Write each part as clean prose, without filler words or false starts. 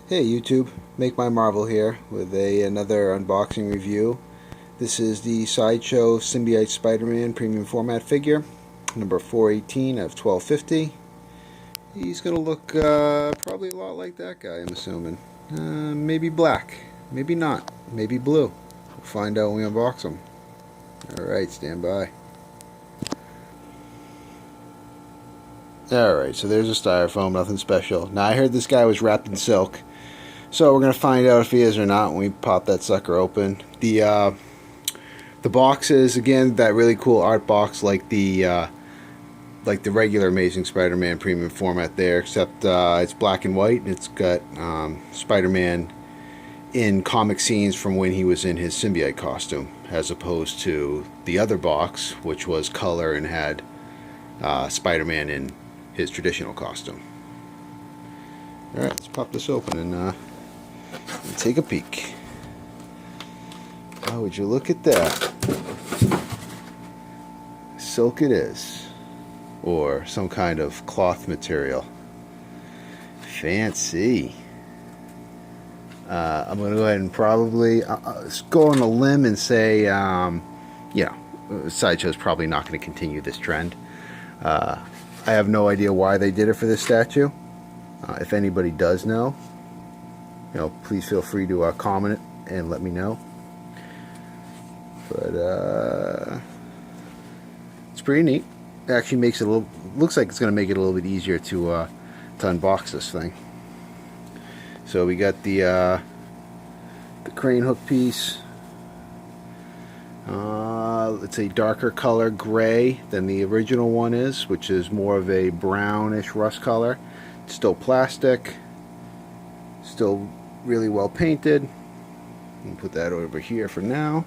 Hey YouTube, Make My Marvel here with another unboxing review. This is the Sideshow Symbiote Spider-Man premium format figure, number 418 of 1250. He's gonna look probably a lot like that guy, I'm assuming. Maybe black, maybe not, maybe blue. We'll find out when we unbox him. Alright, stand by. Alright, so there's a styrofoam, nothing special. Now I heard this guy was wrapped in silk. So we're gonna find out if he is or not when we pop that sucker open. The box is again that really cool art box like the regular Amazing Spider-Man premium format there, except it's black and white. It's got Spider-Man in comic scenes from when he was in his symbiote costume, as opposed to the other box, which was color and had Spider-Man in his traditional costume. All right, let's pop this open and take a peek. Oh, would you look at that? Silk it is, or some kind of cloth material. Fancy. I'm going to go ahead and probably go on a limb and say, Sideshow's probably not going to continue this trend. I have no idea why they did it for this statue. If anybody does know, please feel free to comment it and let me know. But it's pretty neat. It actually makes it looks like it's going to make it a little bit easier to unbox this thing. So we got the crane hook piece. It's a darker color gray than the original one is, which is more of a brownish rust color. It's still plastic, still really well painted. I'll put that over here for now.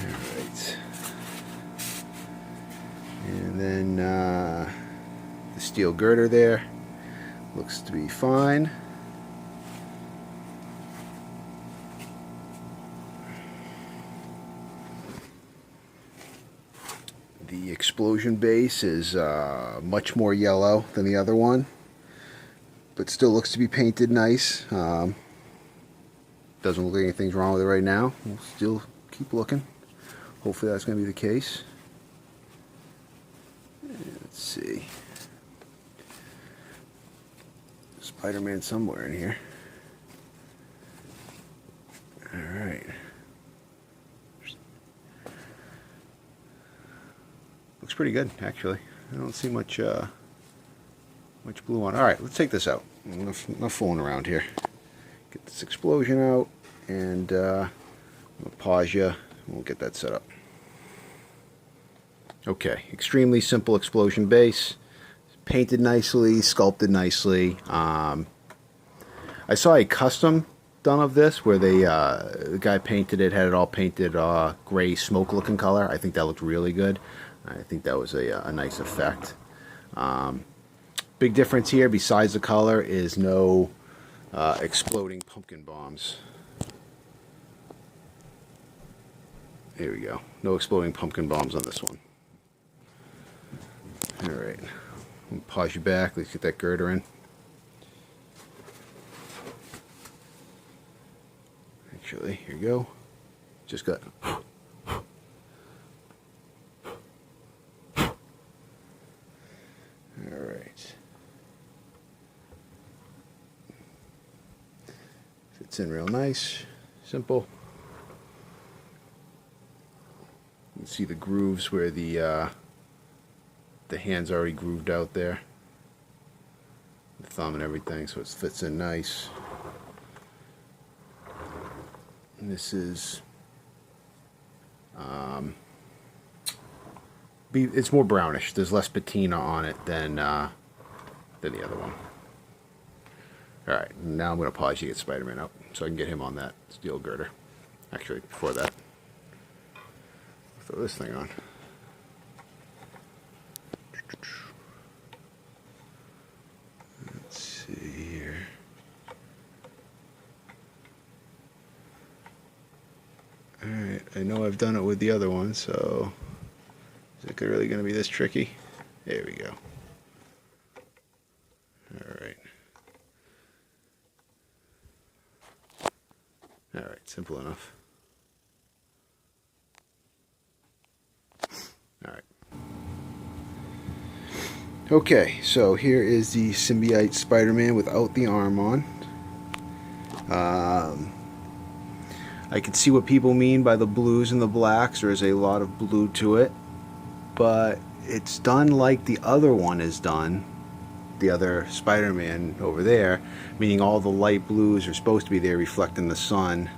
Alright. And then the steel girder there looks to be fine. The explosion base is much more yellow than the other one, but still looks to be painted nice. Doesn't look like anything's wrong with it right now. We'll still keep looking. Hopefully that's going to be the case. Let's see. Spider-Man somewhere in here. Alright. Looks pretty good, actually. I don't see much blue on. Alright, let's take this out. Enough fooling around here. Get this explosion out, and I'll pause you, and we'll get that set up. Okay, extremely simple explosion base. Painted nicely, sculpted nicely. I saw a custom done of this where the guy painted it, had it all painted gray smoke looking color. I think that looked really good. I think that was a nice effect. Big difference here, besides the color, is no exploding pumpkin bombs. There we go. No exploding pumpkin bombs on this one. Alright. Pause you back. Let's get that girder in. Actually, here you go. Just got... Alright. Fits in real nice. Simple. You can see the grooves where the hand's already grooved out there. The thumb and everything, so it fits in nice. And this is it's more brownish. There's less patina on it than the other one. Alright, now I'm going to pause you to get Spider-Man out so I can get him on that steel girder. Actually, before that, throw this thing on. Let's see here. Alright, I know I've done it with the other one, so is it really going to be this tricky? There we go. Simple enough. Alright. Okay, so here is the symbiote Spider-Man without the arm on. I can see what people mean by the blues and the blacks. There is a lot of blue to it, but it's done like the other one is done, the other Spider-Man over there, meaning all the light blues are supposed to be there reflecting the sun.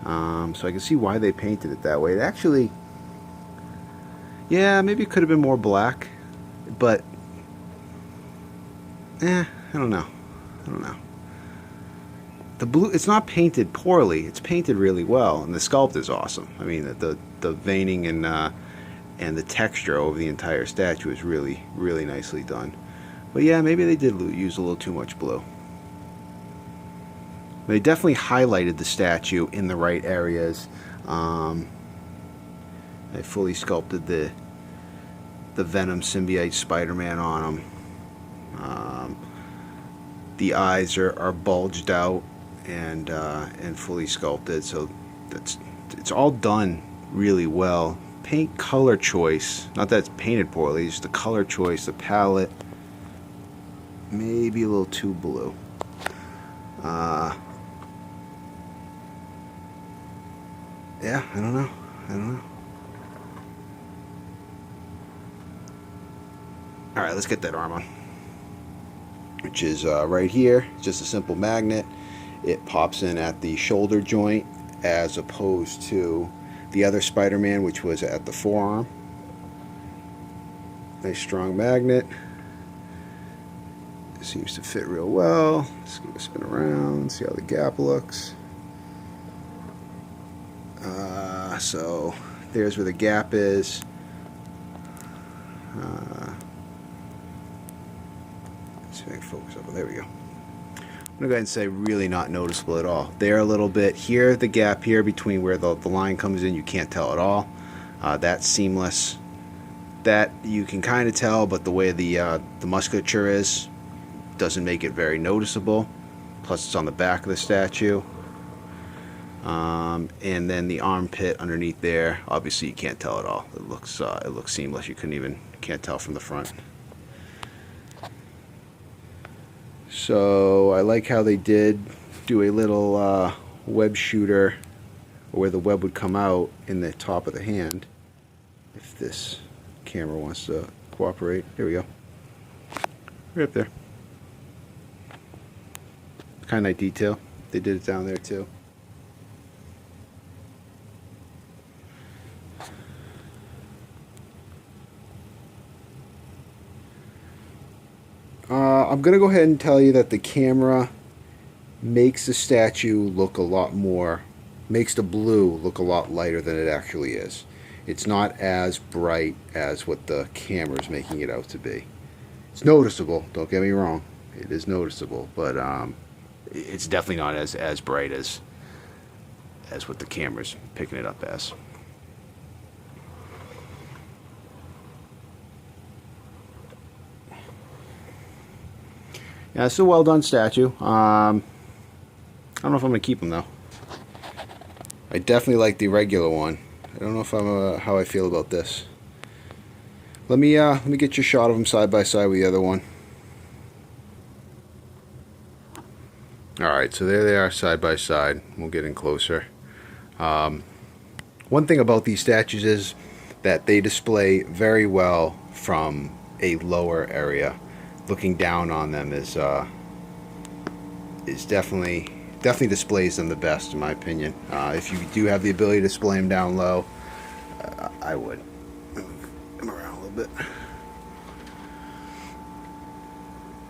So I can see why they painted it that way. It actually, yeah, maybe it could have been more black, but I don't know. The blue, it's not painted poorly. It's painted really well, and the sculpt is awesome. I mean, the veining and the texture over the entire statue is really, really nicely done. But yeah, maybe they did use a little too much blue. They definitely highlighted the statue in the right areas. They fully sculpted the Venom symbiote Spider-Man on him. The eyes are bulged out and fully sculpted, so it's all done really well. Paint color choice, not that it's painted poorly, just the color choice, the palette, maybe a little too blue. Yeah, I don't know. Alright, let's get that arm on, which is right here. It's just a simple magnet. It pops in at the shoulder joint as opposed to the other Spider-Man, which was at the forearm. Nice strong magnet. It seems to fit real well. Let's give it a spin around, see how the gap looks. So there's where the gap is. Let's see if I can focus up. There we go. I'm going to go ahead and say really not noticeable at all. There a little bit. Here, the gap here between where the line comes in, you can't tell at all. That's seamless. That you can kind of tell, but the way the musculature is doesn't make it very noticeable. Plus it's on the back of the statue. And then the armpit underneath there, obviously you can't tell at all. It looks seamless. You can't tell from the front. So I like how they did do a little web shooter where the web would come out in the top of the hand. If this camera wants to cooperate. Here we go. Right up there. Kind of nice detail. They did it down there too. I'm going to go ahead and tell you that the camera makes the statue look a lot more, makes the blue look a lot lighter than it actually is. It's not as bright as what the camera is making it out to be. It's noticeable, don't get me wrong. It is noticeable, but it's definitely not as bright as what the camera's picking it up as. Yeah, it's a well done statue. I don't know if I'm gonna keep them though. I definitely like the regular one. I don't know if I'm how I feel about this. Let me get your shot of them side by side with the other one. All right, so there they are side by side. We'll get in closer. One thing about these statues is that they display very well from a lower area. Looking down on them is definitely displays them the best, in my opinion. If you do have the ability to display them down low, I would. Move them around a little bit.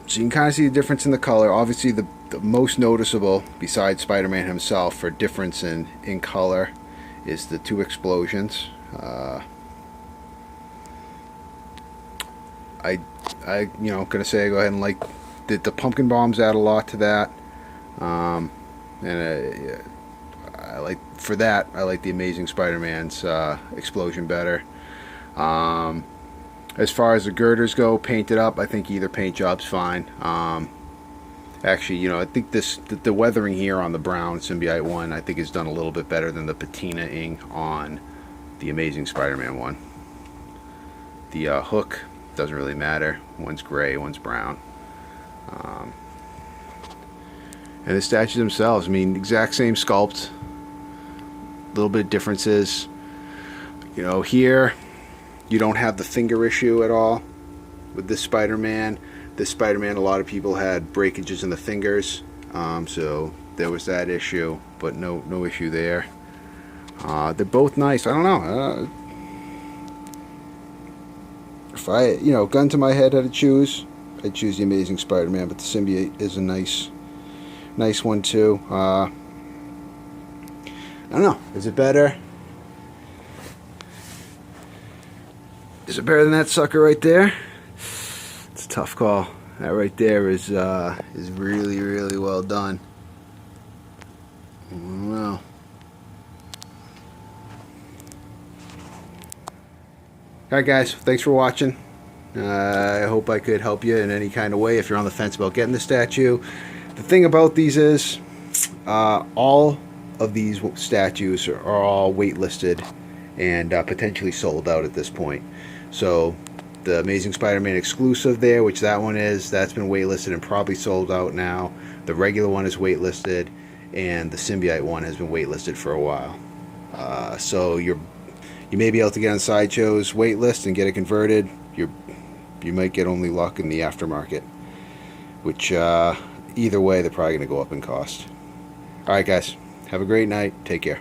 So you can kind of see the difference in the color. Obviously, the most noticeable, besides Spider-Man himself, for difference in color, is the two explosions. I gonna say go ahead and like the pumpkin bombs add a lot to that, and I like for that I like the Amazing Spider-Man's explosion better. As far as the girders go, painted up, I think either paint job's fine. Actually, you know, I think the weathering here on the brown Symbiote one, I think is done a little bit better than the patina ink on the Amazing Spider-Man one. The hook doesn't really matter. One's gray, one's brown. And the statues themselves, I mean, exact same sculpt. A little bit differences. You know, here you don't have the finger issue at all with this Spider-Man. This Spider-Man, a lot of people had breakages in the fingers, so there was that issue, but no issue there. They're both nice. I don't know. If I, you know, gun to my head how to choose, I'd choose the Amazing Spider-Man, but the symbiote is a nice one too. I don't know. Is it better? Is it better than that sucker right there? It's a tough call. That right there is really well done. I don't know. Alright guys, thanks for watching. I hope I could help you in any kind of way if you're on the fence about getting the statue. The thing about these is all of these statues are all waitlisted and potentially sold out at this point. So the Amazing Spider-Man exclusive there, which that one is, that's been waitlisted and probably sold out now. The regular one is waitlisted, and the symbiote one has been waitlisted for a while. So you may be able to get on Sideshow's waitlist and get it converted. You might get only luck in the aftermarket, which either way they're probably going to go up in cost. Alright guys, have a great night. Take care.